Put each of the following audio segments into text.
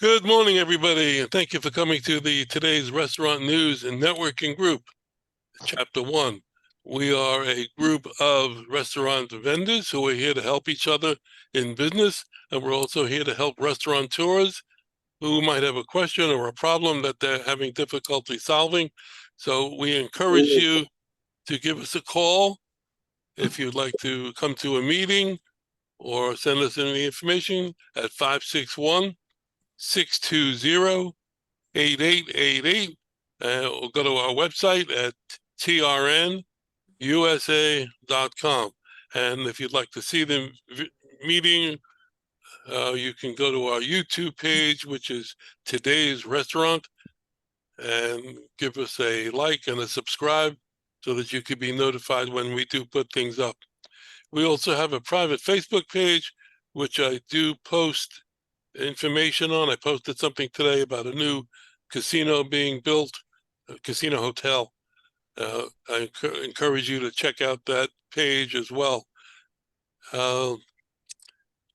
Good morning, everybody, and thank you for coming to today's Restaurant News and Networking Group, Chapter 1. We are a group of restaurant vendors who are here to help each other in business, and we're also here to help restaurateurs who might have a question or a problem that they're having difficulty solving. So we encourage you to give us a call if you'd like to come to a meeting or send us any information at 561-620-8888. Or go to our website at trnusa.com. And if you'd like to see the meeting, you can go to our YouTube page, which is Today's Restaurant, and give us a like and a subscribe so that you can be notified when we do put things up. We also have a private Facebook page, which I do post information on. I posted something today about a new casino being built, a casino hotel. I encourage you to check out that page as well.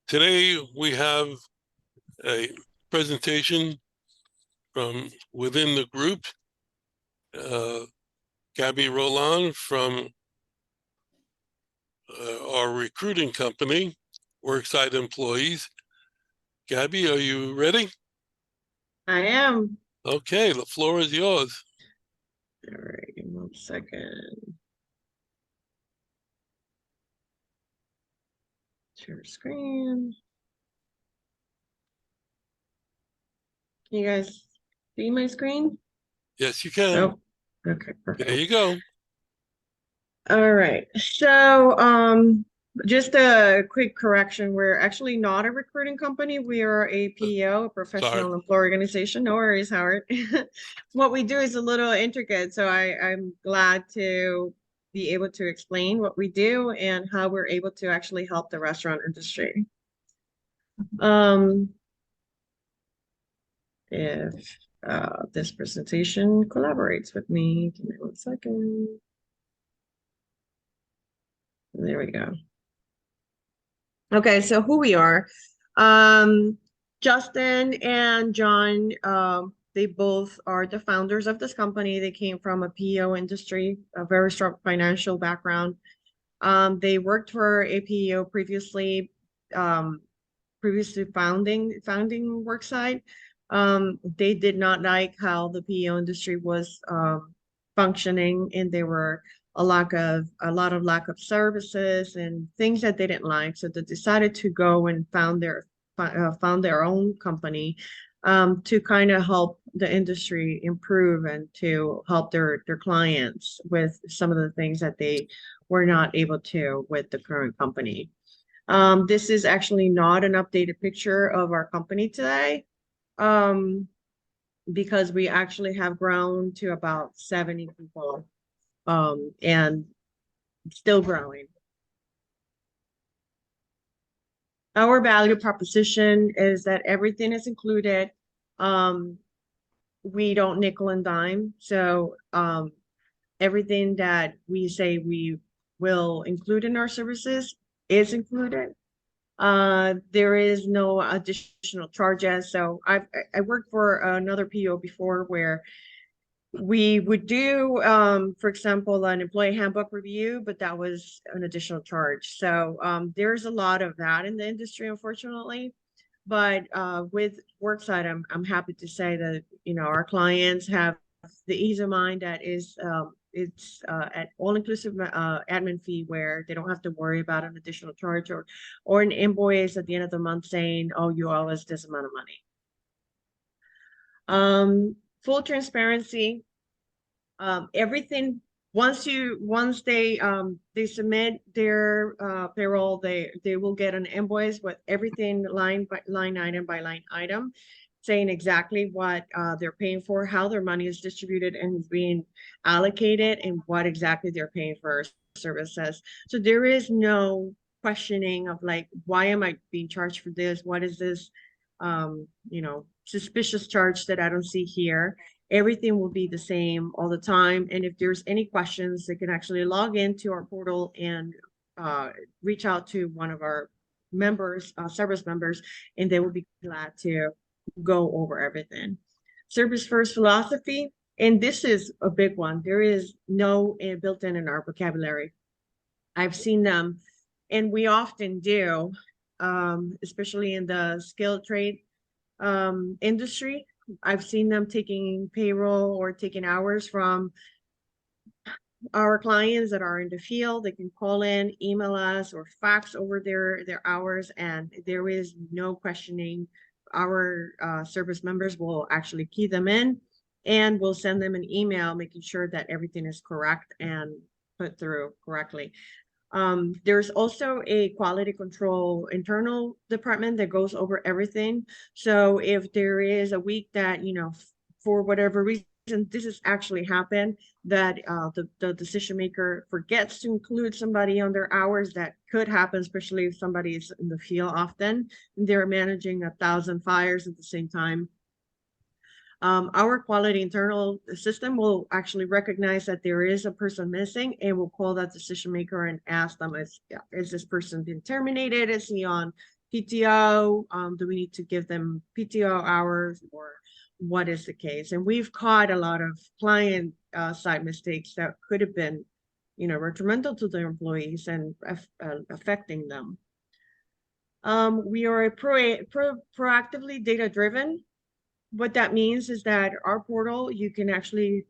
Today we have a presentation from within the group. Gabi Rolon from our recruiting company, Worksite Employees. Gabi, are you ready? I am. Okay, the floor is yours. All right, 1 second. Share screen. Can you guys see my screen? Yes, you can. Oh, okay, perfect. There you go. All right. So, just a quick correction. We're actually not a recruiting company. We are a PEO, a professional employee organization. No worries, Howard. What we do is a little intricate, so I'm glad to be able to explain what we do and how we're able to actually help the restaurant industry. If this presentation collaborates with me, give me 1 second. There we go. Okay, so who we are. Justin and John, they both are the founders of this company. They came from a PEO industry, a very strong financial background. They worked for a PEO previously, founding Worksite. They did not like how the PEO industry was functioning, and there were a lot of lack of services and things that they didn't like. So they decided to go and found their own company to kind of help the industry improve and to help their clients with some of the things that they were not able to with the current company. This is actually not an updated picture of our company today, because we actually have grown to about 70 people, and still growing. Our value proposition is that everything is included. We don't nickel and dime. So everything that we say we will include in our services is included. There is no additional charges. So I worked for another PO before where we would do, for example, an employee handbook review, but that was an additional charge. So there's a lot of that in the industry, unfortunately. But with Worksite, I'm happy to say that our clients have the ease of mind that is it's at all-inclusive admin fee, where they don't have to worry about an additional charge or an invoice at the end of the month saying, "Oh, you owe us this amount of money." Full transparency. Everything once they submit their payroll, they will get an invoice with everything line item by line item, saying exactly what they're paying for, how their money is distributed and is being allocated, and what exactly they're paying for services. So there is no questioning of like, why am I being charged for this? What is this suspicious charge that I don't see here? Everything will be the same all the time. And if there's any questions, they can actually log into our portal and reach out to one of our members, service members, and they will be glad to go over everything. Service first philosophy, and this is a big one. There is no built in our vocabulary. I've seen them, and we often do, especially in the skilled trade industry. I've seen them taking payroll or taking hours from our clients that are in the field. They can call in, email us, or fax over their hours, and there is no questioning. Our service members will actually key them in, and we'll send them an email making sure that everything is correct and put through correctly. There's also a quality control internal department that goes over everything. So if there is a week that, for whatever reason, this has actually happened, that the decision maker forgets to include somebody on their hours, that could happen, especially if somebody is in the field often. They're managing 1,000 fires at the same time. Our quality internal system will actually recognize that there is a person missing, and will call that decision maker and ask them, is this person been terminated? Is he on PTO? Do we need to give them PTO hours, or what is the case? And we've caught a lot of client side mistakes that could have been, detrimental to the employees and affecting them. We are proactively data driven. What that means is that our portal, you can actually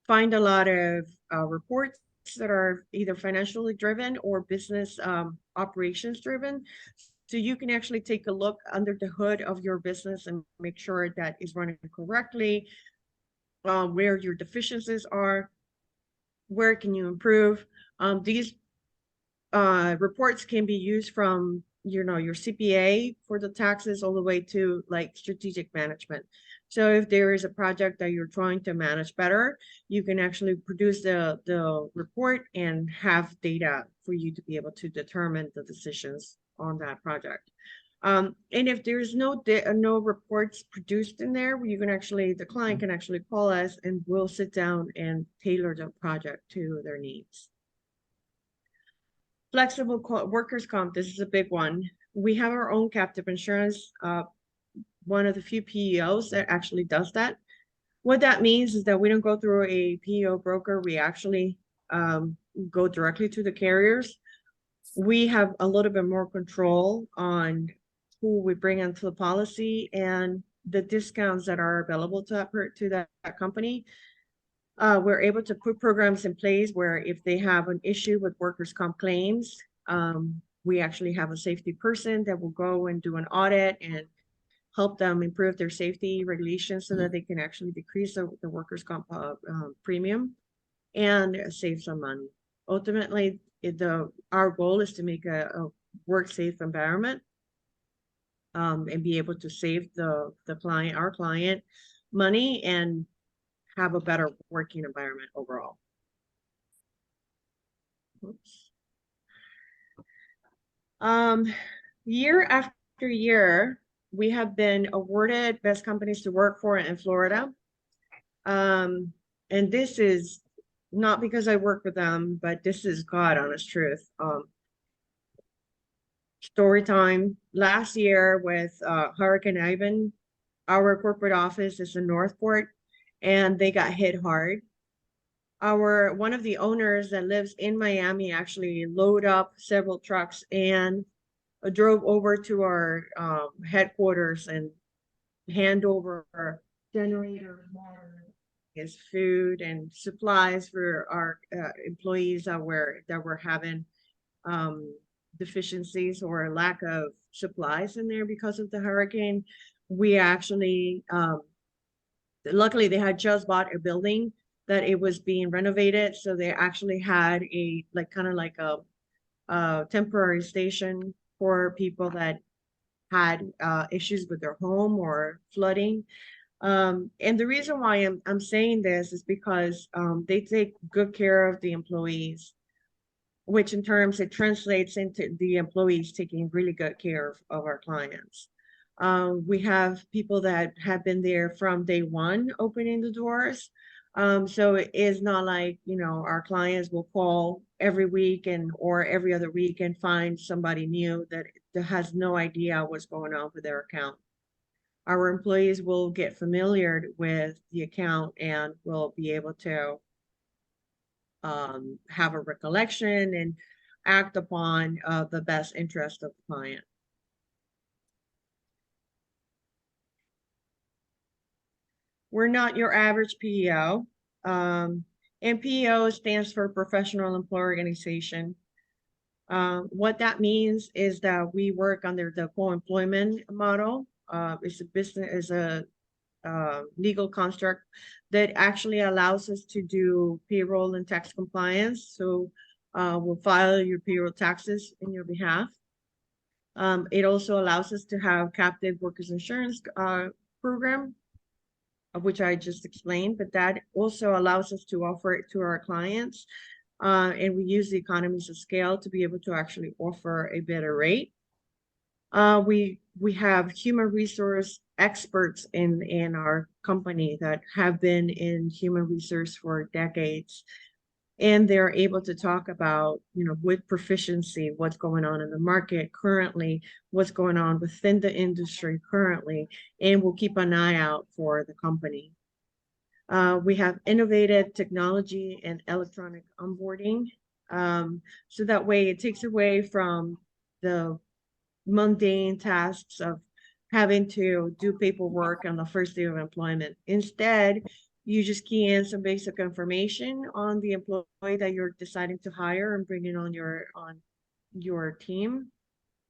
find a lot of reports that are either financially driven or business operations driven. So you can actually take a look under the hood of your business and make sure that is running correctly, where your deficiencies are, where can you improve. These reports can be used from your CPA for the taxes all the way to like strategic management. So if there is a project that you're trying to manage better, you can actually produce the report and have data for you to be able to determine the decisions on that project. And if there's no reports produced in there, you can actually, the client can actually call us and we'll sit down and tailor the project to their needs. Flexible workers' comp, this is a big one. We have our own captive insurance, one of the few PEOs that actually does that. What that means is that we don't go through a PEO broker. We actually go directly to the carriers. We have a little bit more control on who we bring into the policy and the discounts that are available to that company. We're able to put programs in place where if they have an issue with workers' comp claims, we actually have a safety person that will go and do an audit and help them improve their safety regulations so that they can actually decrease the workers' comp premium and save some money. Ultimately, our goal is to make a work-safe environment and be able to save our client money and have a better working environment overall. Oops. Year after year, we have been awarded best companies to work for in Florida. And this is not because I work with them, but this is God honest truth. Story time. Last year with Hurricane Ivan, our corporate office is in Northport, and they got hit hard. One of the owners that lives in Miami actually loaded up several trucks and drove over to our headquarters and hand over generator, water, his food and supplies for our employees that were having deficiencies or lack of supplies in there because of the hurricane. We actually luckily they had just bought a building that it was being renovated, so they actually had a kind of like a temporary station for people that had issues with their home or flooding. And the reason why I'm saying this is because they take good care of the employees, which in terms it translates into the employees taking really good care of our clients. We have people that have been there from day one opening the doors. So it is not like, our clients will call every week or every other week and find somebody new that has no idea what's going on with their account. our employees will get familiar with the account and will be able to have a recollection and act upon the best interest of the client. We're not your average PEO. And PEO stands for Professional Employee Organization. What that means is that we work under the co-employment model. It's a business, is a legal construct that actually allows us to do payroll and tax compliance. So we'll file your payroll taxes in your behalf. It also allows us to have captive workers insurance program, of which I just explained, but that also allows us to offer it to our clients. And we use the economies of scale to be able to actually offer a better rate. We have human resource experts in our company that have been in human resource for decades, and they're able to talk about, you know, with proficiency, what's going on in the market currently, what's going on within the industry currently, and we'll keep an eye out for the company. We have innovative technology and electronic onboarding. So that way it takes away from the mundane tasks of having to do paperwork on the first day of employment. Instead, you just key in some basic information on the employee that you're deciding to hire and bring in on your team,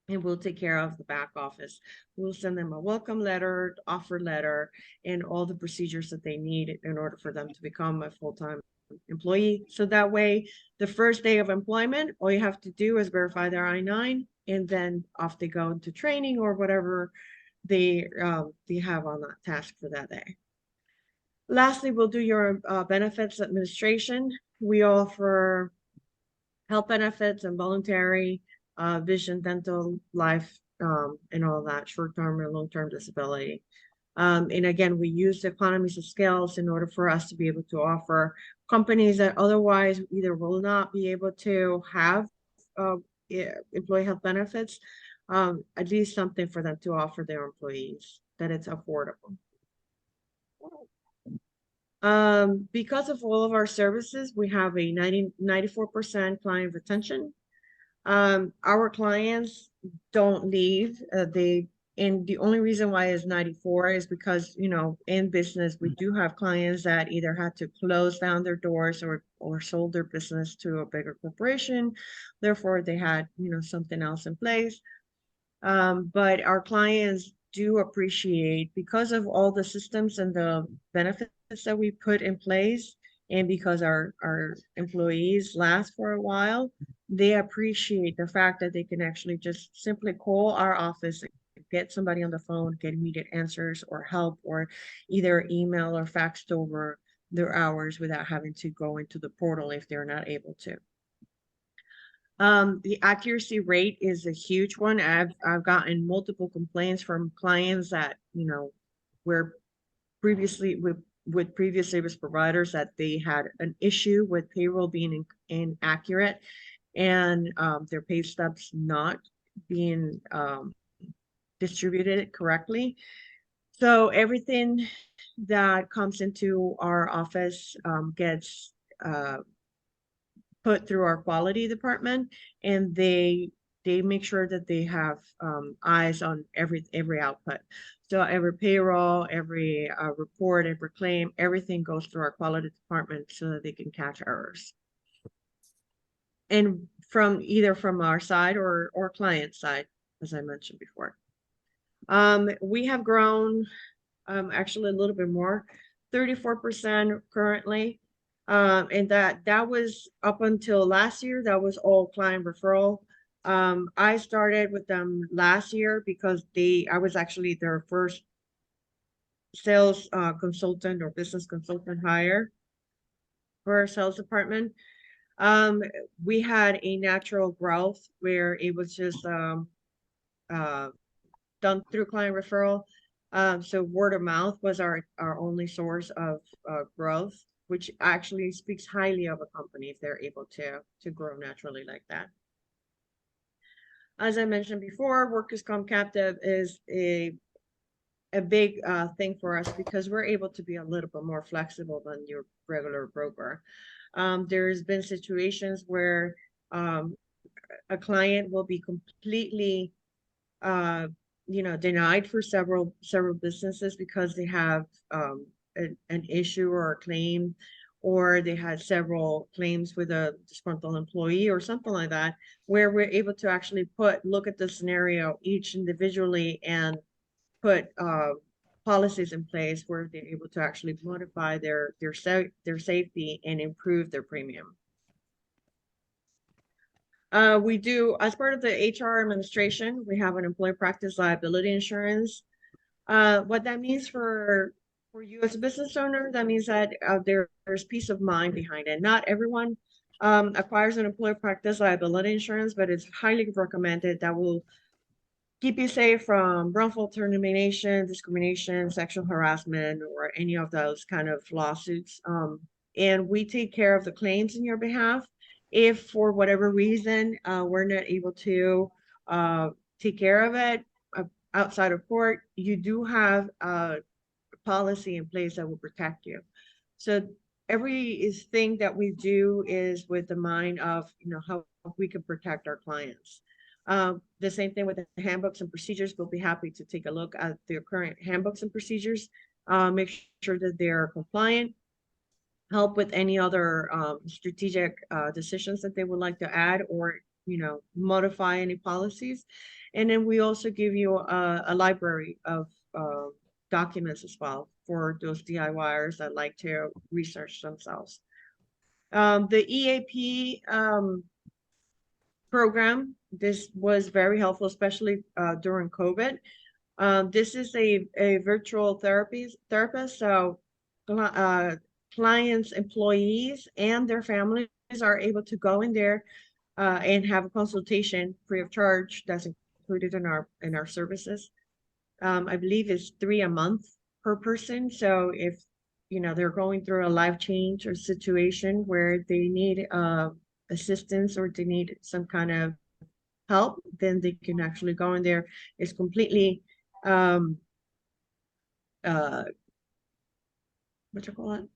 and we'll take care of the back office. We'll send them a welcome letter, offer letter, and all the procedures that they need in order for them to become a full-time employee. So that way, the first day of employment, all you have to do is verify their I-9, and then off they go into training or whatever they have on that task for that day. Lastly, we'll do your benefits administration. We offer health benefits and voluntary vision, dental, life, and all that, short-term and long-term disability. And again, we use the economies of scales in order for us to be able to offer companies that otherwise either will not be able to have employee health benefits, at least something for them to offer their employees that it's affordable. Because of all of our services, we have a 94% client retention. Our clients don't leave. And the only reason why it's 94 is because, you know, in business, we do have clients that either had to close down their doors or sold their business to a bigger corporation. Therefore, they had, you know, something else in place. But our clients do appreciate, because of all the systems and the benefits that we put in place, and because our employees last for a while, they appreciate the fact that they can actually just simply call our office, get somebody on the phone, get immediate answers or help, or either email or faxed over their hours without having to go into the portal if they're not able to. The accuracy rate is a huge one. I've gotten multiple complaints from clients that, you know, were previously with previous service providers that they had an issue with payroll being inaccurate and their pay stubs not being distributed correctly. So everything that comes into our office gets put through our quality department, and they make sure that they have eyes on every output. So every payroll, every report, every claim, everything goes through our quality department so that they can catch errors. And from either from our side or client side, as I mentioned before. We have grown actually a little bit more, 34% currently. And that was up until last year, that was all client referral. I started with them last year because I was actually their first sales consultant or business consultant hire for our sales department. We had a natural growth where it was just done through client referral. So word of mouth was our only source of growth, which actually speaks highly of a company if they're able to grow naturally like that. As I mentioned before, workers' comp captive is a a big thing for us because we're able to be a little bit more flexible than your regular broker. There's been situations where a client will be completely denied for several businesses because they have an issue or a claim, or they had several claims with a disgruntled employee or something like that, where we're able to actually look at the scenario each individually and put policies in place where they're able to actually modify their safety and improve their premium. We do, as part of the HR administration, we have an employee practice liability insurance. What that means for you as a business owner, that means that there's peace of mind behind it. Not everyone acquires an employee practice liability insurance, but it's highly recommended. That will keep you safe from wrongful termination, discrimination, sexual harassment, or any of those kind of lawsuits. And we take care of the claims in your behalf. If for whatever reason we're not able to take care of it outside of court, you do have a policy in place that will protect you. So everything that we do is with the mind of, how we can protect our clients. The same thing with the handbooks and procedures. We'll be happy to take a look at their current handbooks and procedures, make sure that they're compliant, help with any other strategic decisions that they would like to add, or modify any policies. And then we also give you a library of documents as well for those DIYers that like to research themselves. The EAP program, this was very helpful, especially during COVID. This is a virtual therapist, so clients, employees, and their families are able to go in there and have a consultation free of charge. That's included in our services. I believe it's $3 a month per person. So if they're going through a life change or situation where they need assistance or they need some kind of help, then they can actually go in there. It's completely what you call it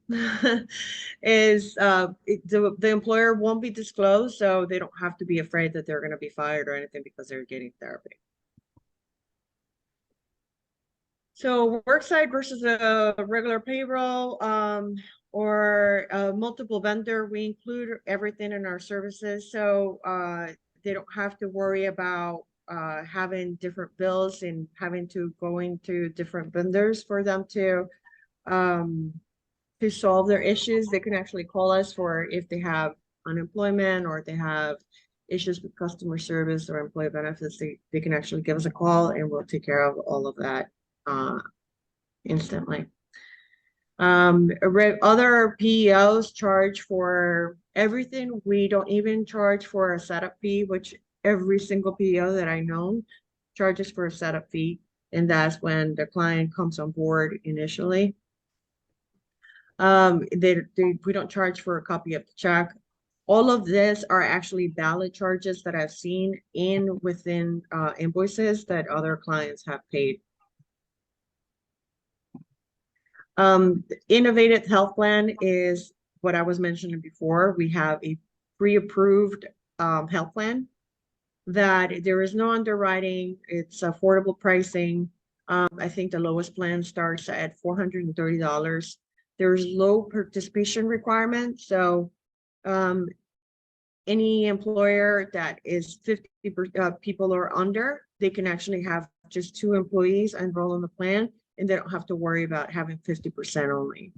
is the employer won't be disclosed, so they don't have to be afraid that they're going to be fired or anything because they're getting therapy. So worksite versus a regular payroll or a multiple vendor, we include everything in our services, so they don't have to worry about having different bills and having to go into different vendors for them to solve their issues. They can actually call us for if they have unemployment or they have issues with customer service or employee benefits. They can actually give us a call and we'll take care of all of that instantly. Other PEOs charge for everything. We don't even charge for a setup fee, which every single PEO that I know charges for a setup fee, and that's when the client comes on board initially. We don't charge for a copy of the check. All of this are actually valid charges that I've seen within invoices that other clients have paid. The innovative health plan is what I was mentioning before. We have a pre-approved health plan that there is no underwriting. It's affordable pricing. I think the lowest plan starts at $430. There's low participation requirement. So any employer that is 50 people or under, they can actually have just 2 employees enroll in the plan, and they don't have to worry about having 50% only.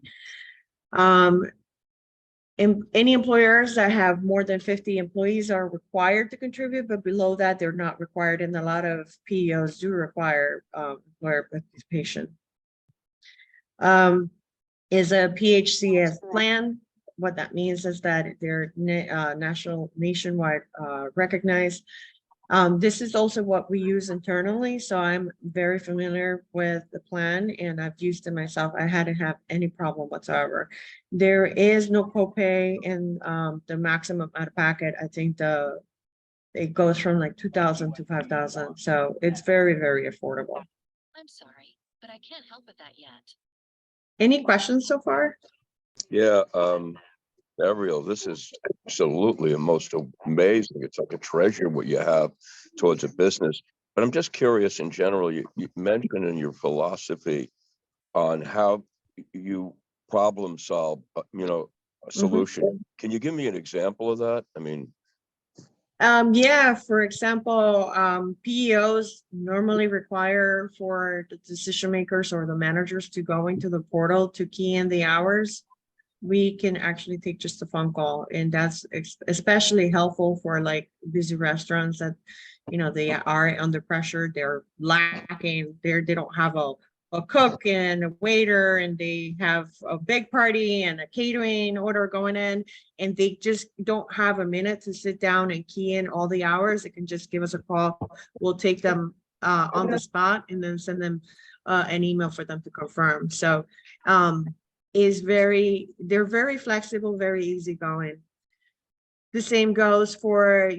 And any employers that have more than 50 employees are required to contribute, but below that, they're not required. And a lot of PEOs do require employer participation. Is a PHCS plan. What that means is that they're nationwide recognized. This is also what we use internally, so I'm very familiar with the plan and I've used it myself. I hadn't had any problem whatsoever. There is no copay, and the maximum out of pocket, I think it goes from like $2,000 to $5,000, so it's very, very affordable. I'm sorry. but I can't help with that yet. Any questions so far? Yeah, Ariel, this is absolutely the most amazing. It's like a treasure what you have towards a business. But I'm just curious in general, you mentioned in your philosophy on how you problem solve, a solution. Can you give me an example of that? I mean, Yeah, for example, PEOs normally require for the decision makers or the managers to go into the portal to key in the hours. We can actually take just a phone call, and that's especially helpful for like busy restaurants that, they are under pressure, they're lacking, they don't have a cook and a waiter, and they have a big party and a catering order going in, and they just don't have a minute to sit down and key in all the hours. They can just give us a call. We'll take them on the spot and then send them an email for them to confirm. So they're very flexible, very easygoing. The same goes for,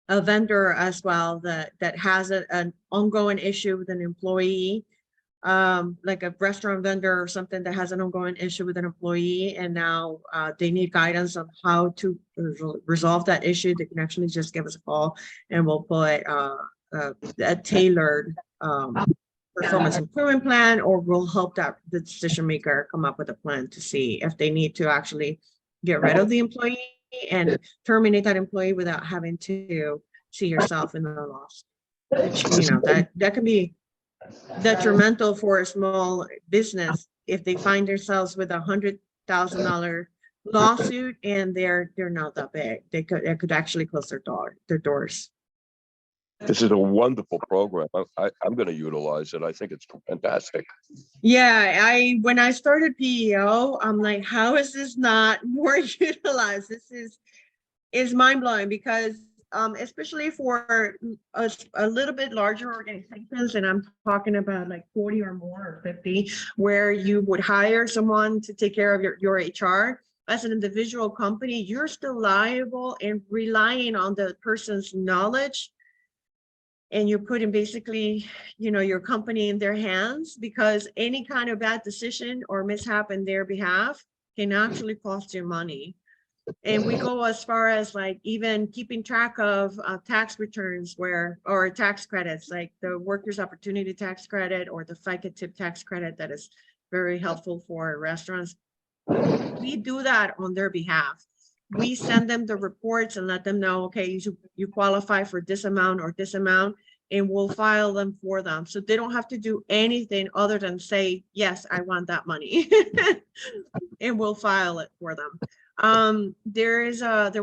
a vendor as well that has an ongoing issue with an employee, like a restaurant vendor or something that has an ongoing issue with an employee, and now they need guidance on how to resolve that issue. They can actually just give us a call, and we'll put a tailored performance improvement plan, or we'll help the decision maker come up with a plan to see if they need to actually get rid of the employee and terminate that employee without having to see yourself in the loss. Which, that can be detrimental for a small business if they find themselves with $100,000 lawsuit and they're not that big. It could actually close their doors. this is a wonderful program. I'm going to utilize it. I think it's fantastic. Yeah, when I started PEO, I'm like, how is this not more utilized? This is mind-blowing, because especially for a little bit larger organizations, and I'm talking about like 40 or more, or 50, where you would hire someone to take care of your HR. As an individual company, you're still liable and relying on the person's knowledge, and you're putting basically, your company in their hands, because any kind of bad decision or mishap in their behalf can actually cost you money. And we go as far as like even keeping track of tax returns or tax credits, like the workers' opportunity tax credit or the FICA tip tax credit that is very helpful for restaurants. We do that on their behalf. We send them the reports and let them know, okay, you qualify for this amount or this amount, and we'll file them for them. So they don't have to do anything other than say, yes, I want that money. And we'll file it for them. There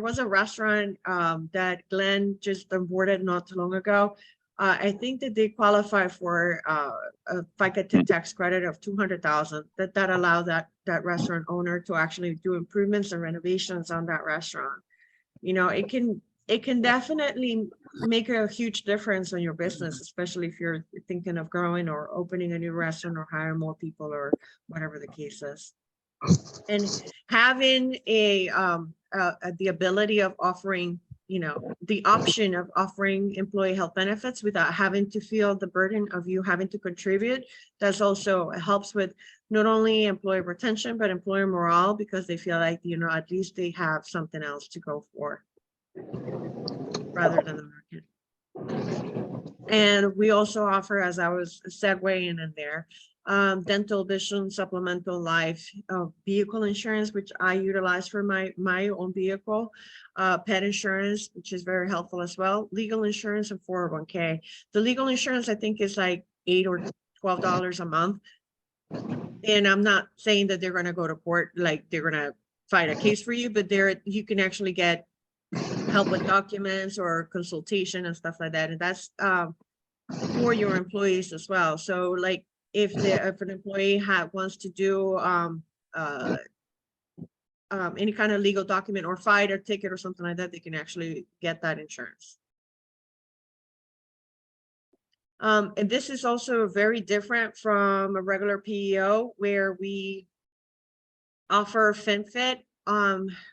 was a restaurant that Glenn just onboarded not too long ago. I think that they qualify for a FICA tip tax credit of $200,000. That allowed that restaurant owner to actually do improvements and renovations on that restaurant. It can definitely make a huge difference on your business, especially if you're thinking of growing or opening a new restaurant or hiring more people or whatever the case is. And having the ability of offering, the option of offering employee health benefits without having to feel the burden of you having to contribute, that's also helps with not only employee retention, but employer morale, because they feel like, at least they have something else to go for rather than the market. And we also offer, as I was segueing in there, dental, vision, supplemental life, vehicle insurance, which I utilize for my own vehicle, pet insurance, which is very helpful as well, legal insurance, and 401k. The legal insurance, I think, is like $8 or $12 a month. And I'm not saying that they're going to go to court, like they're going to fight a case for you, but you can actually get help with documents or consultation and stuff like that. And that's for your employees as well. So like if an employee wants to do any kind of legal document or fight a ticket or something like that, they can actually get that insurance. And this is also very different from a regular PEO where we offer FinFit.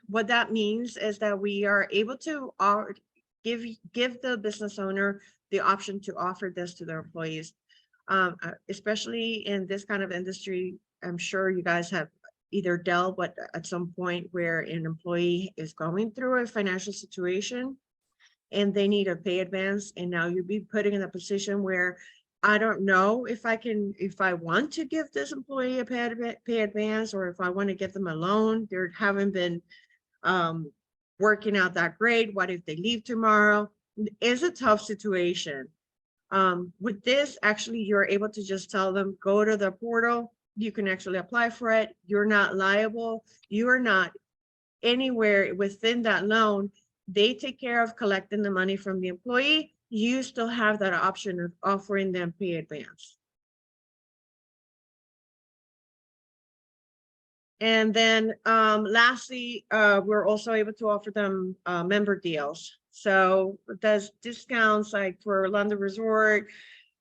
What that means is that we are able to give the business owner the option to offer this to their employees. Especially in this kind of industry, I'm sure you guys have either dealt with at some point where an employee is going through a financial situation and they need a pay advance, and now you'd be putting in a position where I don't know if I want to give this employee a pay advance, or if I want to give them a loan. They haven't been working out that great. What if they leave tomorrow? It's a tough situation. With this, actually, you're able to just tell them, go to the portal. You can actually apply for it. You're not liable. You are not anywhere within that loan. They take care of collecting the money from the employee. You still have that option of offering them pay advance. And then lastly, we're also able to offer them member deals. So there's discounts like for London Resort,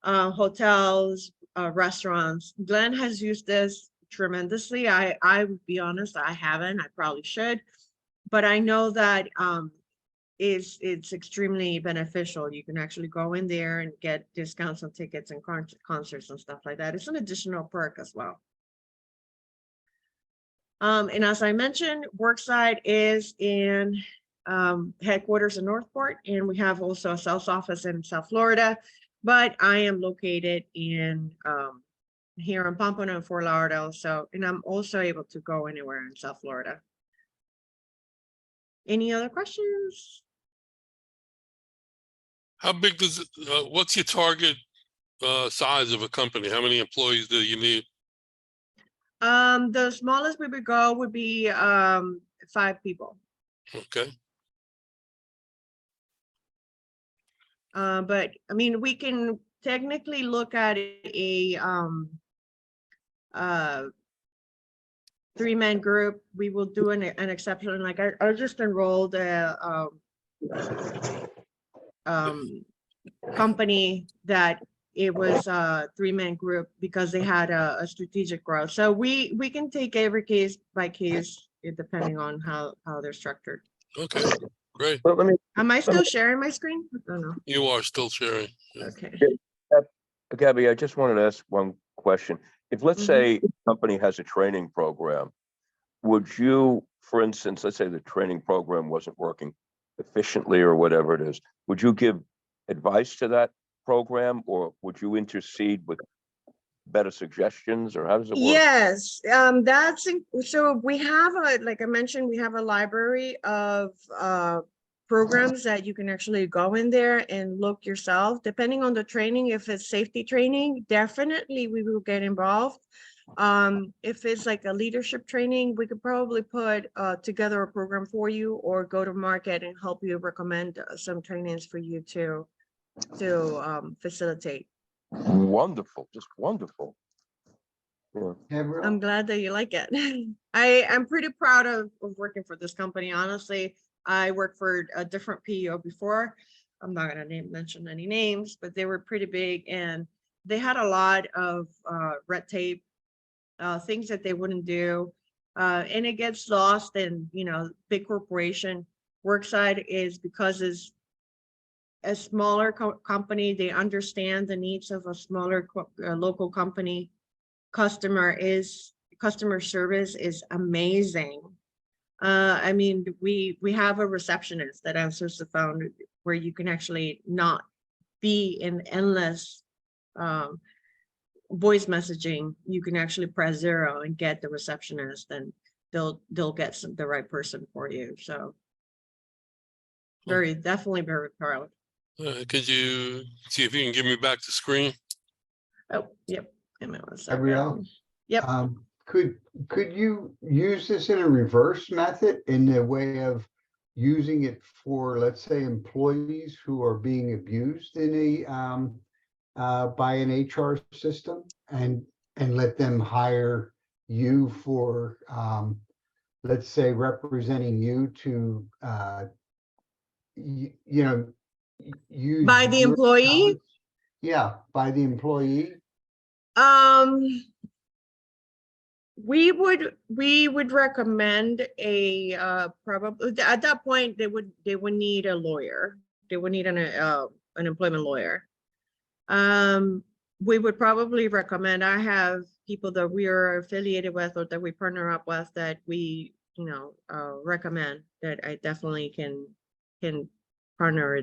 hotels, restaurants. Glenn has used this tremendously. I would be honest, I haven't. I probably should, but I know that it's extremely beneficial. You can actually go in there and get discounts on tickets and concerts and stuff like that. It's an additional perk as well. And as I mentioned, Worksite is in headquarters in Northport, and we have also a sales office in South Florida, but I am located in here in Pompano and Fort Lauderdale. So, and I'm also able to go anywhere in South Florida. Any other questions? How big does it, what's your target size of a company? How many employees do you need? The smallest we would go would be 5 people. Okay. But I mean, we can technically look at a 3-man group. We will do an exception. Like I just enrolled a company that it was a 3-man group because they had a strategic growth. So we can take every case by case depending on how they're structured. Okay, great. But let me, Am I still sharing my screen? I don't know. You are still sharing. Yeah. Okay. Gabi, I just wanted to ask one question. If, let's say, a company has a training program, would you, for instance, let's say the training program wasn't working efficiently or whatever it is, would you give advice to that program, or would you intercede with better suggestions, or how does it work? Yes, so we have like I mentioned, we have a library of programs that you can actually go in there and look yourself, depending on the training. If it's safety training, definitely we will get involved. If it's like a leadership training, we could probably put together a program for you, or go to market and help you recommend some trainings for you to facilitate. Wonderful, just wonderful. Yeah. I'm glad that you like it. I'm pretty proud of working for this company. Honestly, I worked for a different PEO before. I'm not going to mention any names, but they were pretty big, and they had a lot of red tape, things that they wouldn't do. And it gets lost in, big corporation. Worksite is, because it's a smaller company, they understand the needs of a smaller local company. Customer service is amazing. I mean, we have a receptionist that answers the phone, where you can actually not be in endless voice messaging. You can actually press 0 and get the receptionist, and they'll get the right person for you. So definitely very proud. Could you see if you can give me back the screen? Oh, yep. Gabrielle? Yep. Could you use this in a reverse method, in the way of using it for, let's say, employees who are being abused in by an HR system, and let them hire you for, let's say, representing you to, use By the your employee? talents? Yeah, by the employee. We would recommend a probably at that point they would need a lawyer. They would need an employment lawyer. we would probably recommend, I have people that we are affiliated with or that we partner up with that we, recommend that I definitely can partner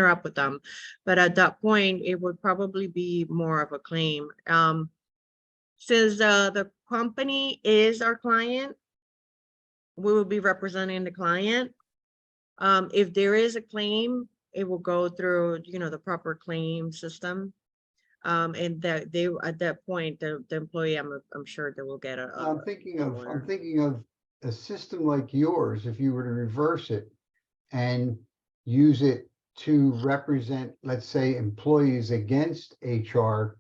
up with them. But at that point, it would probably be more of a claim. Since the company is our client, we will be representing the client. If there is a claim, it will go through, the proper claim system. And that they, at that point, the employee, I'm sure they will get I'm thinking of lawyer. a system like yours, if you were to reverse it and use it to represent, let's say, employees against HR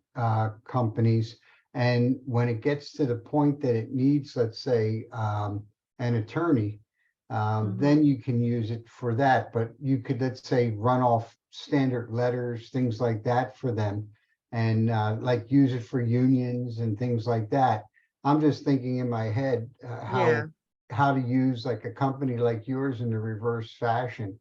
companies. And when it gets to the point that it needs, let's say, an attorney, then you can use it for that. But you could, let's say, run off standard letters, things like that for them, and like use it for unions and things like that. I'm just thinking in my head Yeah. how to use like a company like yours in the reverse fashion.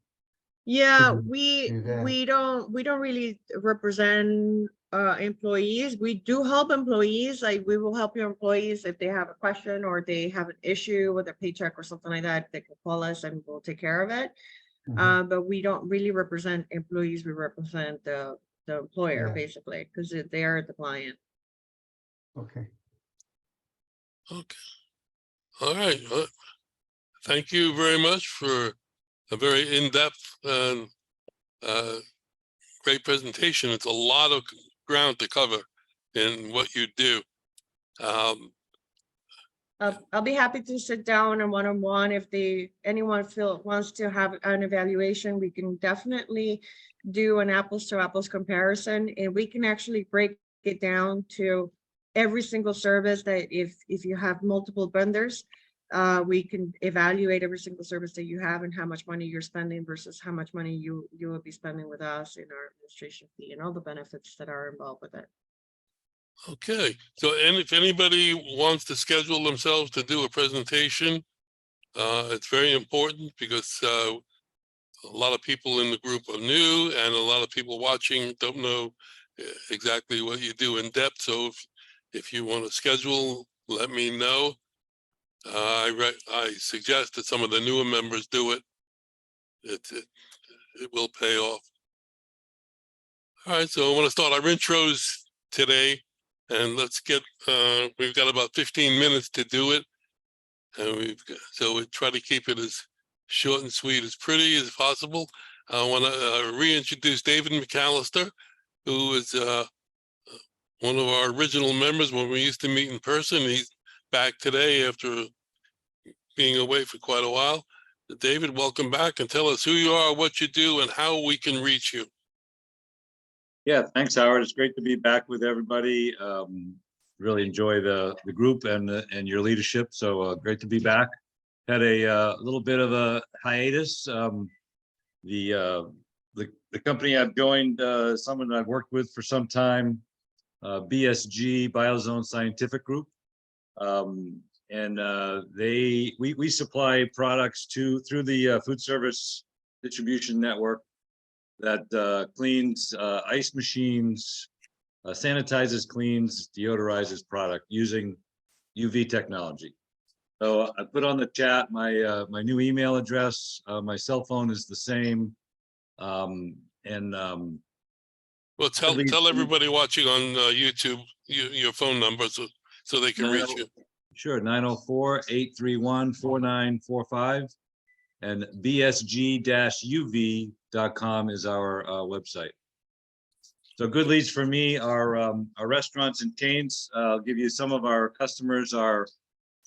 Yeah, to we do that. we don't really represent employees. We do help employees. Like, we will help your employees if they have a question or they have an issue with their paycheck or something like that. They can call us and we'll take care of it. Mhm. But we don't really represent employees. We represent the employer, Yeah. basically, because they are the client. Okay. Okay. All right. Thank you very much for a very in-depth and great presentation. It's a lot of ground to cover in what you do. I'll be happy to sit down and one-on-one if anyone wants to have an evaluation. We can definitely do an apples to apples comparison, and we can actually break it down to every single service that if you have multiple vendors, we can evaluate every single service that you have and how much money you're spending versus how much money you will be spending with us in our administration fee and all the benefits that are involved with it. Okay, so if anybody wants to schedule themselves to do a presentation, it's very important because a lot of people in the group are new and a lot of people watching don't know exactly what you do in depth. So if you want to schedule, let me know. I suggest that some of the newer members do it. It will pay off. All right, so I want to start our intros today. And let's get, we've got about 15 minutes to do it. And so we try to keep it as short and sweet, as pretty as possible. I want to reintroduce David McCallister, who is one of our original members when we used to meet in person. He's back today after being away for quite a while. David, welcome back, and tell us who you are, what you do, and how we can reach you. Yeah, thanks, Howard. It's great to be back with everybody. Really enjoy the group and your leadership. So great to be back. Had a little bit of a hiatus. The company I've joined, someone I've worked with for some time, BSG Biozone Scientific Group, and we supply products through the food service distribution network that cleans ice machines, sanitizes, cleans, deodorizes product using UV technology. So I put on the chat my new email address. My cell phone is the same. Well, tell everybody watching on YouTube your phone number so they can reach you. Sure, 904-831-4945. And bsg-uv.com is our website. So good leads for me are restaurants and chains. I'll give you some of our customers are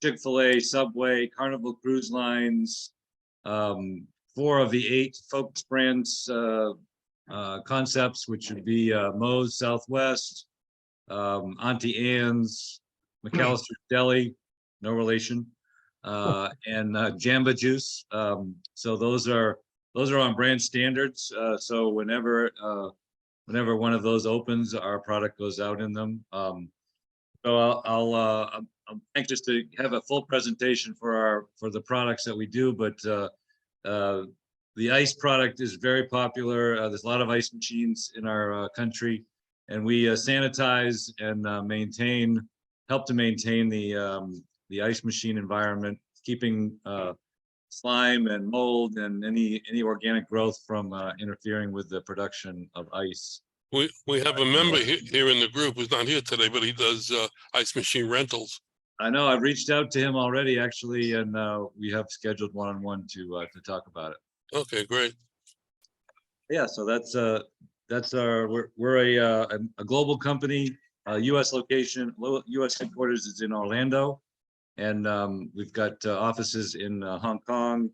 Chick-fil-A, Subway, Carnival Cruise Lines, 4 of the 8 Focus Brands concepts, which would be Moe's Southwest, Auntie Anne's, McCallister Deli, no relation, and Jamba Juice. So those are on brand standards. So whenever one of those opens, our product goes out in them. So I'm anxious to have a full presentation for the products that we do, but the ice product is very popular. There's a lot of ice machines in our country, And we sanitize and help to maintain the ice machine environment, keeping slime and mold and any organic growth from interfering with the production of ice. We have a member here in the group who's not here today, but he does ice machine rentals. I know I've reached out to him already, actually, and we have scheduled one-on-one to talk about it. Okay, great. Yeah, so that's we're a global company, U.S. location. U.S. headquarters is in Orlando, and we've got offices in Hong Kong,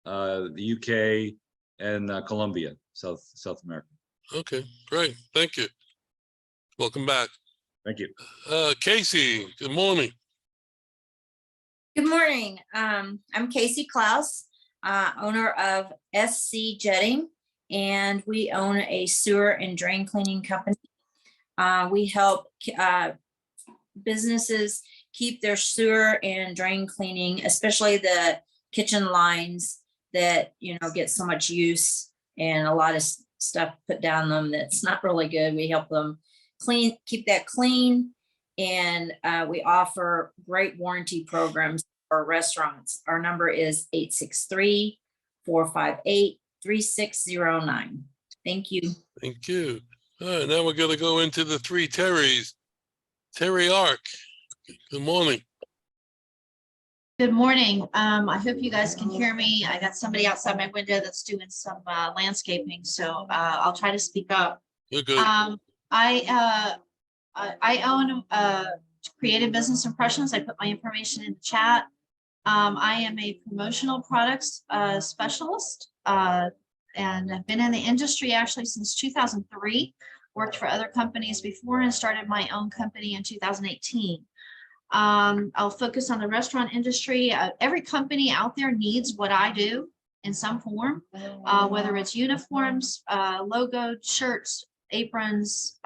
the U.K., and Colombia, South America. Okay, great. Thank you. Welcome back. Thank you. Casey, good morning. Good morning. I'm Casey Klaus, owner of SC Jetting, and we own a sewer and drain cleaning company. We help businesses keep their sewer and drain cleaning, especially the kitchen lines that, get so much use and a lot of stuff put down them that's not really good. We help them keep that clean. And we offer great warranty programs for restaurants. Our number is 863-458-3609. Thank you. Thank you. All right, now we're going to go into the three Terrys. Terry Ark, good morning. Good morning. I hope you guys can hear me. I got somebody outside my window that's doing some landscaping, so I'll try to speak up. You're good. I own Creative Business Impressions. I put my information in the chat. I am a promotional products specialist and I've been in the industry actually since 2003. Worked for other companies before and started my own company in 2018. I'll focus on the restaurant industry. Every company out there needs what I do in some form, whether it's uniforms, logo, shirts, aprons,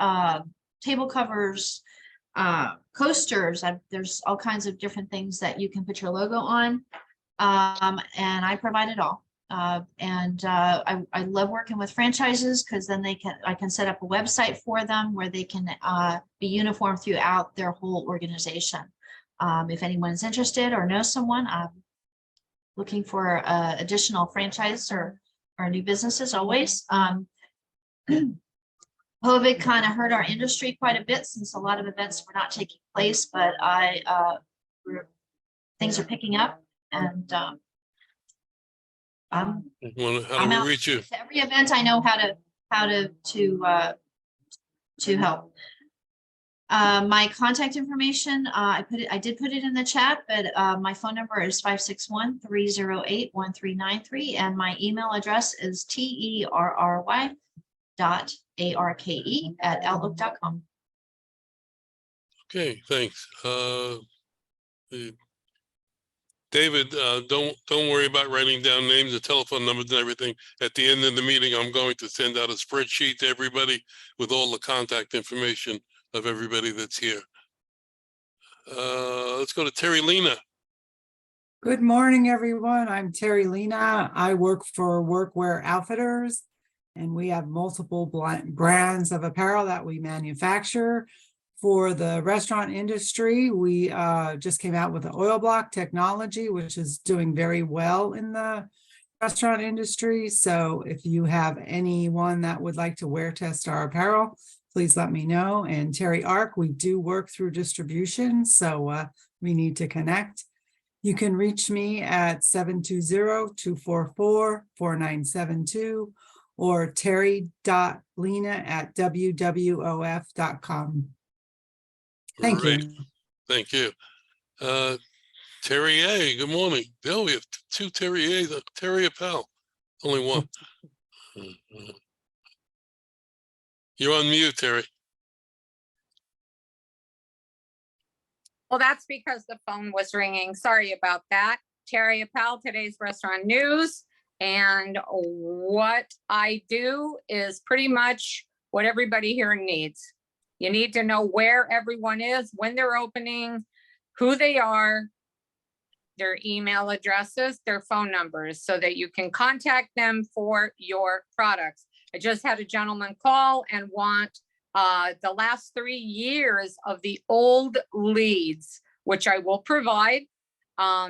table covers, coasters. There's all kinds of different things that you can put your logo on, and I provide it all. I love working with franchises because then I can set up a website for them where they can be uniform throughout their whole organization. If anyone's interested or knows someone, I'm looking for additional franchise or new businesses always. COVID kind of hurt our industry quite a bit since a lot of events were not taking place, but things are picking up, and How I'm do out we reach you? to every event. I know how to help. My contact information, I did put it in the chat, but my phone number is 561-308-1393, and my email address is terry.arke@outlook.com. Okay, thanks. David, don't worry about writing down names and telephone numbers and everything. At the end of the meeting, I'm going to send out a spreadsheet to everybody with all the contact information of everybody that's here. Let's go to Terry Lena. Good morning, everyone. I'm Terry Lena. I work for Workwear Outfitters, and we have multiple brands of apparel that we manufacture. For the restaurant industry, we just came out with the oil block technology, which is doing very well in the restaurant industry. So if you have anyone that would like to wear test our apparel, please let me know. And Terry Ark, we do work through distribution, so we need to connect. You can reach me at 720-244-4972 or terry.lena@wwof.com. Thank Great. you. Thank you. Terry A, good morning. Oh, we have two Terry A's, Terry Appel, only one. You're on mute, Terry. Well, that's because the phone was ringing. Sorry about that. Terry Appel, today's restaurant news. And what I do is pretty much what everybody here needs. You need to know where everyone is, when they're opening, who they are, their email addresses, their phone numbers, so that you can contact them for your products. I just had a gentleman call and want the last 3 years of the old leads, which I will provide.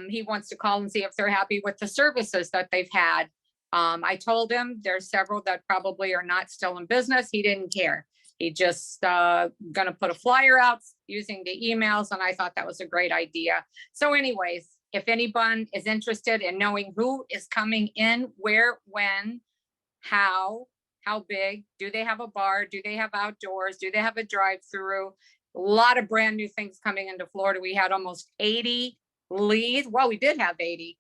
He wants to call and see if they're happy with the services that they've had. I told him there's several that probably are not still in business. He didn't care. He just gonna put a flyer out using the emails, and I thought that was a great idea. So anyways, if anyone is interested in knowing who is coming in, where, when, how big, do they have a bar? Do they have outdoors? Do they have a drive-through? A lot of brand new things coming into Florida. We had almost 80 leads. Well, we did have 80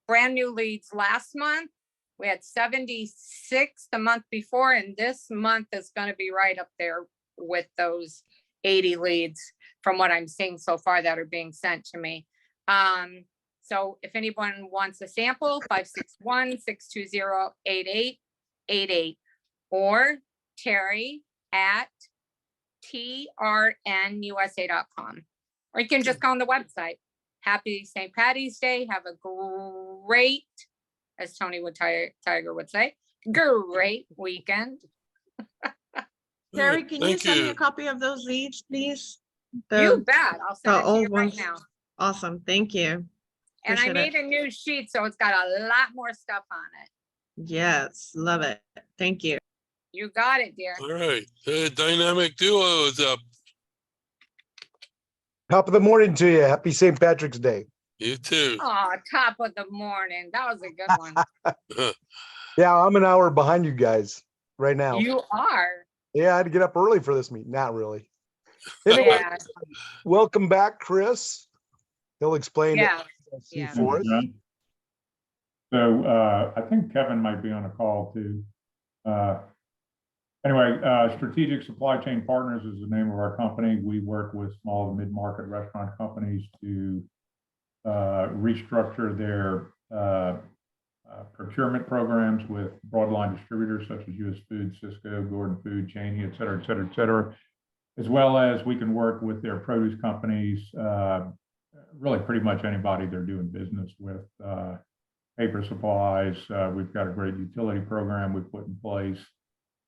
brand new leads last month. We had 76 the month before, and this month is going to be right up there with those 80 leads from what I'm seeing so far that are being sent to me. So if anyone wants a sample, 561-620-8888 or Terry at trnusa.com, or you can just go on the website. Happy St. Patty's Day. Have a great, as Tony Tiger would say, great weekend. Terry, can you Thank send me you. a copy of those leads, please? You The, bet. I'll the send it to you old right ones. now. Awesome, thank you. And I Appreciate made a new sheet, so it's got a lot more stuff on it. Yes, love it. Thank you. You got it, dear. All right, the dynamic duo is up. Top of the morning to you. Happy St. Patrick's Day. You too. Oh, top of the morning. That was a good one. Yeah, I'm an hour behind you guys right now. You are. Yeah, I had to get up early for this meeting. Not really. Anyway, Yeah. welcome back, Chris. He'll explain Yeah. C Yeah. for us. So I think Kevin might be on a call too. Anyway, Strategic Supply Chain Partners is the name of our company. We work with small to mid-market restaurant companies to restructure their procurement programs with broadline distributors such as US Foods, Cisco, Gordon Food, Cheney, et cetera, et cetera, et cetera. As well as we can work with their produce companies, really pretty much anybody they're doing business with. Paper supplies, we've got a great utility program we've put in place,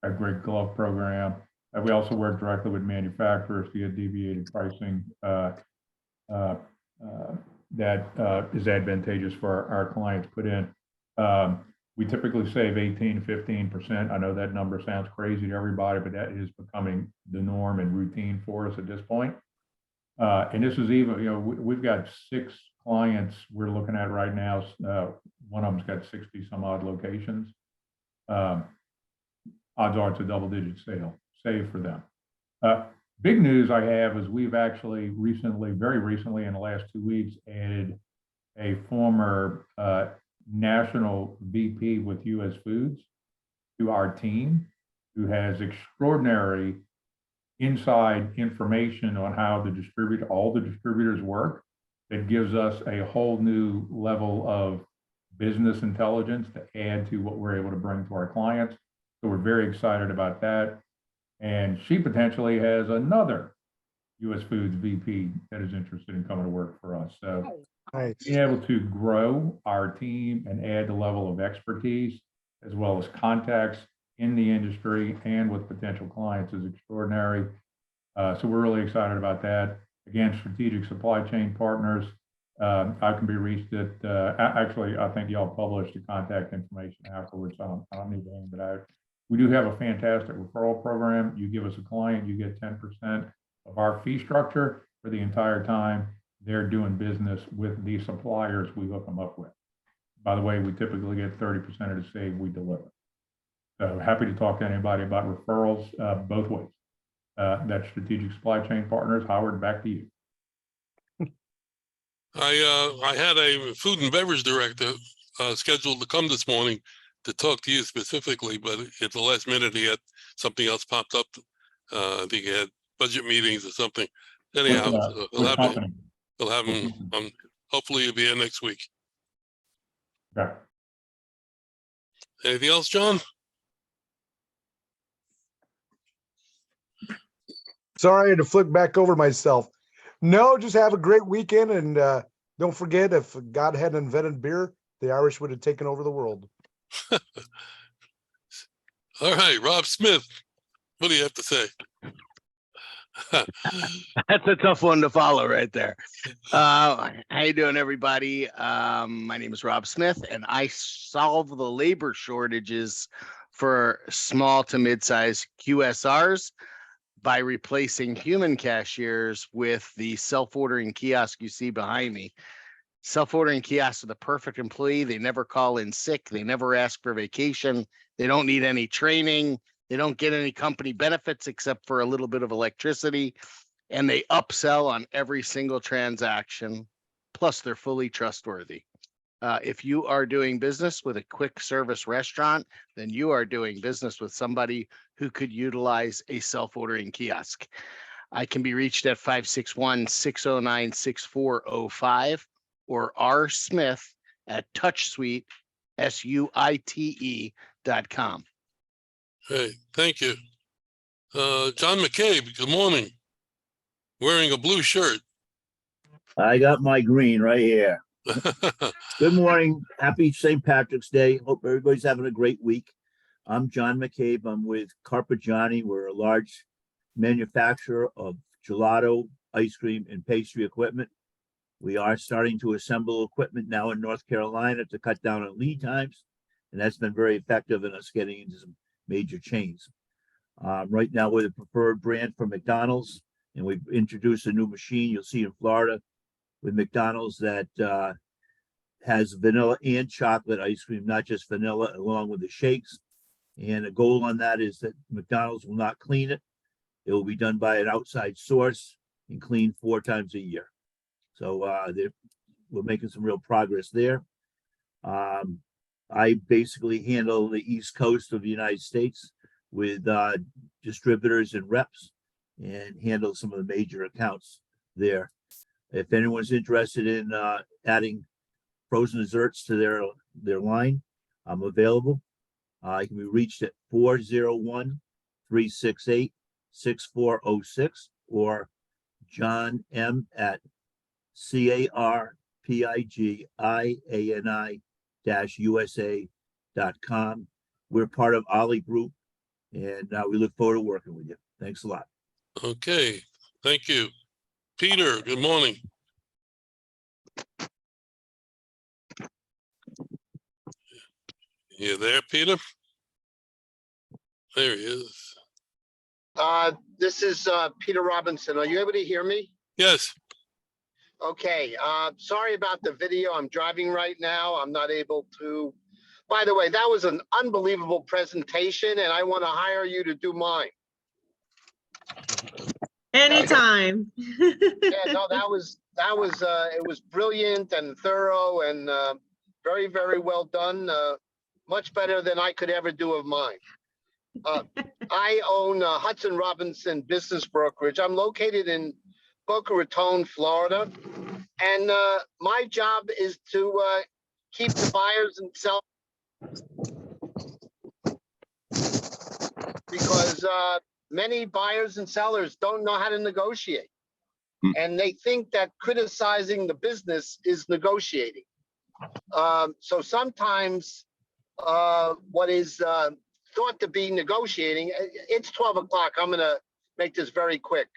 a great glove program. We also work directly with manufacturers via deviated pricing that is advantageous for our clients put in. We typically save 18 to 15%. I know that number sounds crazy to everybody, but that is becoming the norm and routine for us at this point. And this is even, we've got 6 clients we're looking at right now. One of them's got 60 some odd locations. Odds are it's a double-digit save for them. Big news I have is we've actually very recently in the last 2 weeks, added a former national VP with US Foods to our team, who has extraordinary inside information on how all the distributors work. That gives us a whole new level of business intelligence to add to what we're able to bring to our clients. So we're very excited about that. And she potentially has another US Foods VP that is interested in coming to work for us. So Nice. being able to grow our team and add the level of expertise as well as contacts in the industry and with potential clients is extraordinary. So we're really excited about that. Again, Strategic Supply Chain Partners. I can be reached at, actually, I think y'all published the contact information afterwards. I don't need to hand it out. We do have a fantastic referral program. You give us a client, you get 10% of our fee structure for the entire time they're doing business with the suppliers we hook them up with. By the way, we typically get 30% of the save we deliver. So happy to talk to anybody about referrals both ways. That's Strategic Supply Chain Partners. Howard, back to you. I had a food and beverage director scheduled to come this morning to talk to you specifically, but at the last minute he had something else popped up. I think he had budget meetings or something. Anyhow, we'll have him. Hopefully he'll be here next week. Okay. Anything else, John? Sorry, I had to flick back over myself. No, just have a great weekend. And don't forget, if God hadn't invented beer, the Irish would have taken over the world. All right, Rob Smith, what do you have to say? That's a tough one to follow right there. How you doing, everybody? My name is Rob Smith, and I solve the labor shortages for small to mid-sized QSRs by replacing human cashiers with the self-ordering kiosk you see behind me. Self-ordering kiosks are the perfect employee. They never call in sick. They never ask for vacation. They don't need any training. They don't get any company benefits except for a little bit of electricity. And they upsell on every single transaction. Plus, they're fully trustworthy. If you are doing business with a quick service restaurant, then you are doing business with somebody who could utilize a self-ordering kiosk. I can be reached at 561-609-6405 or rsmith@touchsuite, SUITE.com. Hey, thank you. John McCabe, good morning. Wearing a blue shirt. I got my green right here. Good morning. Happy St. Patrick's Day. Hope everybody's having a great week. I'm John McCabe. I'm with Carpigiani. We're a large manufacturer of gelato, ice cream, and pastry equipment. We are starting to assemble equipment now in North Carolina to cut down on lead times, and that's been very effective in us getting into some major chains. Right now, we're the preferred brand for McDonald's, and we've introduced a new machine you'll see in Florida with McDonald's that has vanilla and chocolate ice cream, not just vanilla, along with the shakes. And the goal on that is that McDonald's will not clean it. It will be done by an outside source and cleaned 4 times a year. So we're making some real progress there. I basically handle the East Coast of the United States with distributors and reps and handle some of the major accounts there. If anyone's interested in adding frozen desserts to their line, I'm available. I can be reached at 401-368-6406 or John M at CARPIGIANI-USA.com. We're part of Ollie Group, and we look forward to working with you. Thanks a lot. Okay, thank you. Peter, good morning. You there, Peter? There he is. This is Peter Robinson. Are you able to hear me? Yes. Okay. Sorry about the video. I'm driving right now. I'm not able to. By the way, that was an unbelievable presentation, and I want to hire you to do mine. Anytime. Yeah, no, that was it was brilliant and thorough and very, very well done. Much better than I could ever do of mine. I own Hudson Robinson Business Brokerage. I'm located in Boca Raton, Florida, and my job is to keep the buyers and sellers, because many buyers and sellers don't know how to negotiate, and they think that criticizing the business is negotiating. So sometimes what is thought to be negotiating, it's 12 o'clock. I'm going to make this very quick.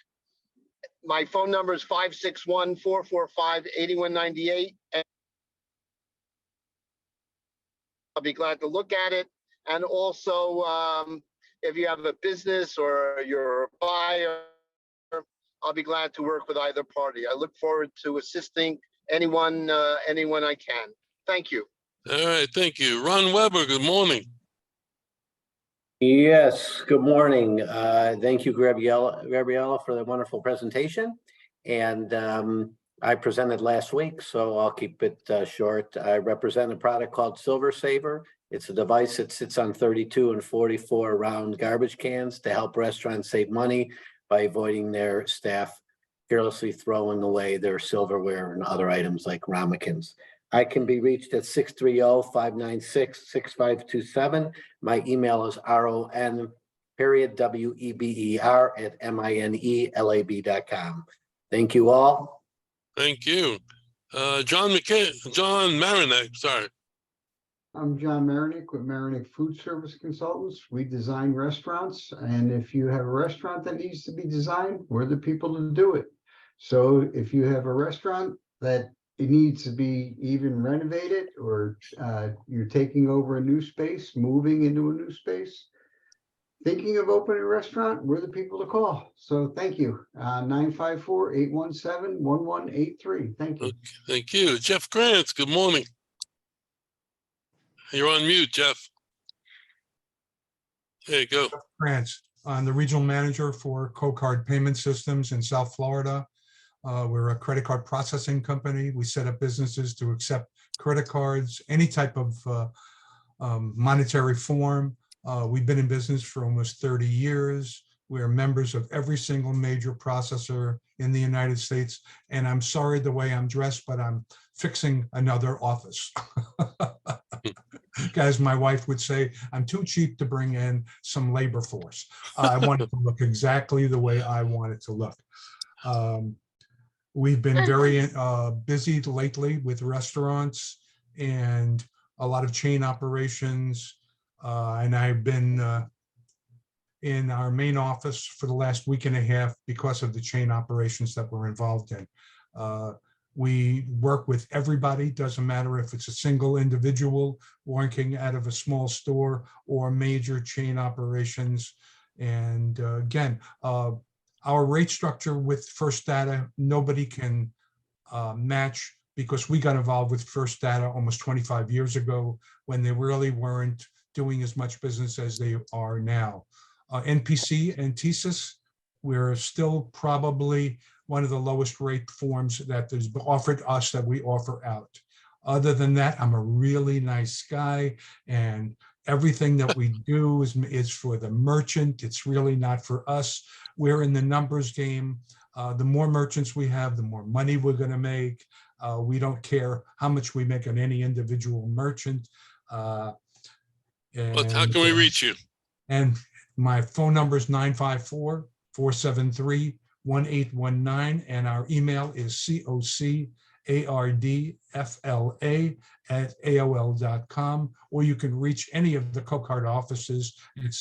My phone number is 561-445-8198. And I'll be glad to look at it. And also, if you have a business or you're a buyer, I'll be glad to work with either party. I look forward to assisting anyone I can. Thank you. All right, thank you. Ron Weber, good morning. Yes, good morning. Thank you, Gabriella, for the wonderful presentation. And I presented last week, so I'll keep it short. I represent a product called Silver Saver. It's a device that sits on 32 and 44 round garbage cans to help restaurants save money by avoiding their staff carelessly throwing away their silverware and other items like ramekins. I can be reached at 630-596-6527. My email is ron.weber@minelab.com. Thank you all. Thank you. John Marinak, sorry. I'm John Marinick with Marinick Food Service Consultants. We design restaurants, and if you have a restaurant that needs to be designed, we're the people to do it. So if you have a restaurant that it needs to be even renovated, or you're taking over a new space, moving into a new space, thinking of opening a restaurant, we're the people to call. So thank you. 954-817-1183. Thank you. Thank you. Jeff Grants, good morning. You're on mute, Jeff. There you go. Grants. I'm the regional manager for CoCard Payment Systems in South Florida. We're a credit card processing company. We set up businesses to accept credit cards, any type of monetary form. We've been in business for almost 30 years. We are members of every single major processor in the United States. And I'm sorry the way I'm dressed, but I'm fixing another office. As my wife would say, I'm too cheap to bring in some labor force. I want it to look exactly the way I want it to look. We've been very busy lately with restaurants and a lot of chain operations. And I've been in our main office for the last week and a half because of the chain operations that we're involved in. We work with everybody, doesn't matter if it's a single individual working out of a small store or major chain operations. And again, our rate structure with First Data, nobody can match, because we got involved with First Data almost 25 years ago when they really weren't doing as much business as they are now. NPC and TSYS, we're still probably one of the lowest rate forms that is offered us that we offer out. Other than that, I'm a really nice guy, and everything that we do is for the merchant. It's really not for us. We're in the numbers game. The more merchants we have, the more money we're going to make. We don't care how much we make on any individual merchant. But how can we reach you? And my phone number is 954-473-1819, and our email is cocardfla@aol.com, or you can reach any of the CoCard offices at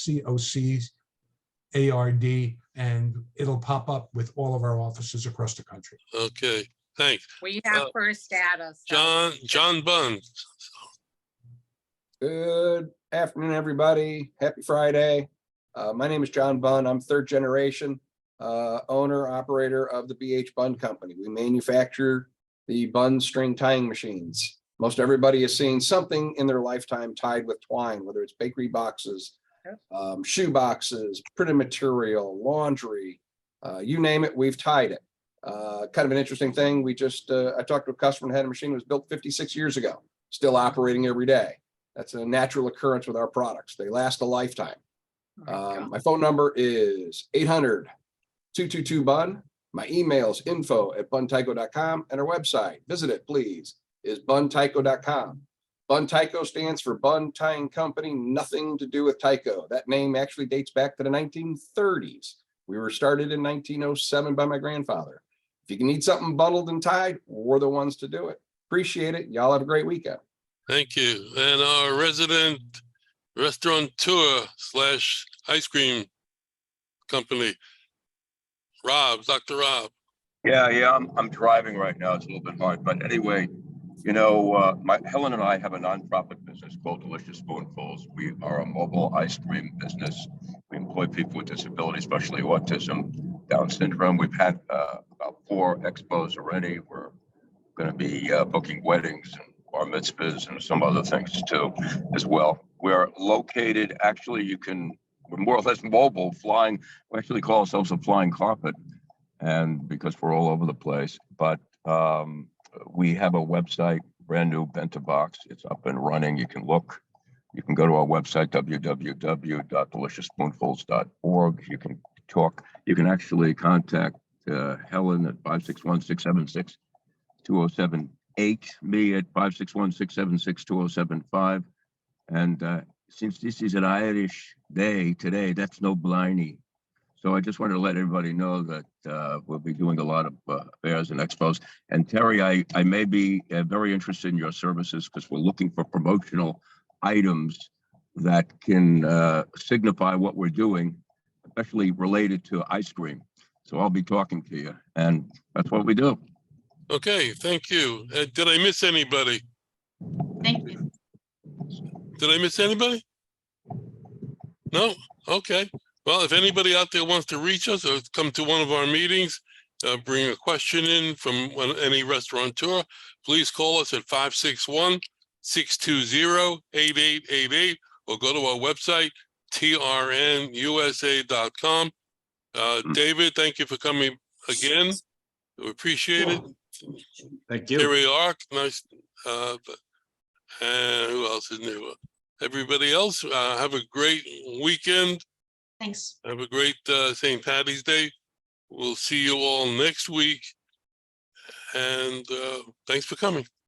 COCARD, and it'll pop up with all of our offices across the country. Okay, thanks. We have First Data. So. John Bunn. Good afternoon, everybody. Happy Friday. My name is John Bunn. I'm third generation owner, operator of the BH Bunn Company. We manufacture the bun string tying machines. Most everybody has seen something in their lifetime tied with twine, whether it's bakery boxes, shoe boxes, printed material, laundry, you name it, we've tied it. Kind of an interesting thing. I talked to a customer who had a machine that was built 56 years ago, still operating every day. That's a natural occurrence with our products. They last a lifetime. My phone number is 800-222-BUN. My email is info@buntyco.com, and our website, visit it please, is buntyco.com. Bun Tyco stands for Bun Tying Company, nothing to do with Tyco. That name actually dates back to the 1930s. We were started in 1907 by my grandfather. If you need something bundled and tied, we're the ones to do it. Appreciate it. Y'all have a great weekend. Thank you. And our resident restaurateur / ice cream company, Dr. Rob. Yeah, I'm driving right now. It's a little bit hard, but anyway, Helen and I have a nonprofit business called Delicious Spoonfuls. We are a mobile ice cream business. We employ people with disabilities, especially autism, Down syndrome. We've had about 4 expos already. We're going to be booking weddings and bar mitzvahs and some other things too, as well. We're located, actually, we're more or less mobile, flying. We actually call ourselves a flying carpet, and because we're all over the place. But we have a website, brand new, bento box. It's up and running. You can look. You can go to our website, www.deliciousspoonfuls.org. You can talk. You can actually contact Helen at 561-676-2078, me at 561-676-2075. And since this is an Irish day today, that's no bliney. So I just wanted to let everybody know that we'll be doing a lot of fairs and expos. And Terry, I may be very interested in your services because we're looking for promotional items that can signify what we're doing, especially related to ice cream. So I'll be talking to you, and that's what we do. Okay, thank you. Did I miss anybody? Thank you. Did I miss anybody? No? Okay. Well, if anybody out there wants to reach us or come to one of our meetings, bring a question in from any restaurateur, please call us at 561-620-8888 or go to our website, trnusa.com. David, thank you for coming again. We appreciate it. Thank you. Terry Ark, nice. And who else is new? Everybody else, have a great weekend. Thanks. Have a great St. Patty's Day. We'll see you all next week. And thanks for coming.